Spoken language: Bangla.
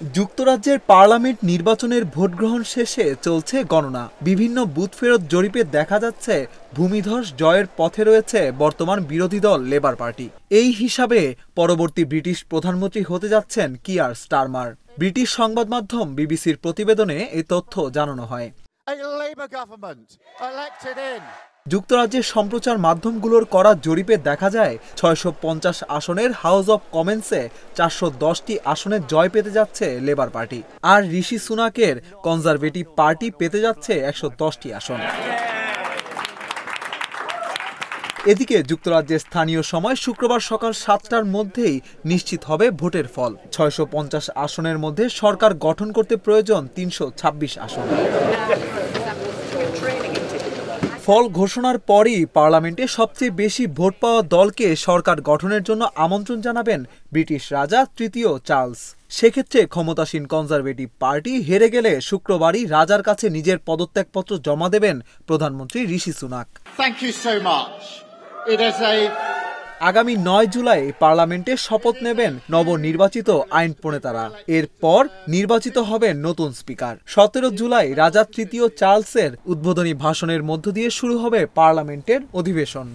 যুক্তরাজ্যের পার্লামেন্ট নির্বাচনের ভোট গ্রহণ শেষে চলছে গণনা। বিভিন্ন বুথ ফেরত জরিপে দেখা যাচ্ছে ভূমিধস জয়ের পথে রয়েছে বর্তমান বিরোধী দল লেবার পার্টি। এই হিসাবে পরবর্তী ব্রিটিশ প্রধানমন্ত্রী হতে যাচ্ছেন কিয়ার স্টারমার। ব্রিটিশ সংবাদ মাধ্যম বিবিসির প্রতিবেদনে এই তথ্য জানানো হয়। যুক্তরাজ্যের সম্প্রচার মাধ্যমগুলোর করা জরিপে দেখা যায় ৬৫০ আসনের হাউস অব কমন্সে ৪১০টি আসনে জয় পেতে যাচ্ছে লেবার পার্টি, আর ঋষি সুনাকের কনজারভেটিভ পার্টি পেতে যাচ্ছে ১১০টি আসন। এদিকে যুক্তরাজ্যের স্থানীয় সময় শুক্রবার সকাল ৭টার মধ্যেই নিশ্চিত হবে ভোটের ফল। ৬৫০ আসনের মধ্যে সরকার গঠন করতে প্রয়োজন ৩২৬ আসন। ফল ঘোষণার পরই পার্লামেন্টে সবচেয়ে বেশি ভোট পাওয়া দলকে সরকার গঠনের জন্য আমন্ত্রণ জানাবেন ব্রিটিশ রাজা তৃতীয় চার্লস। সেক্ষেত্রে ক্ষমতাসীন কনজারভেটিভ পার্টি হেরে গেলে শুক্রবারই রাজার কাছে নিজের পদত্যাগপত্র জমা দেবেন প্রধানমন্ত্রী ঋষি সুনাক। আগামী ৯ জুলাই পার্লামেন্টে শপথ নেবেন নবনির্বাচিত আইন প্রণেতারা। এরপর নির্বাচিত হবেন নতুন স্পিকার। ১৭ জুলাই রাজা তৃতীয় চার্লসের উদ্বোধনী ভাষণের মধ্য দিয়ে শুরু হবে পার্লামেন্টের অধিবেশন।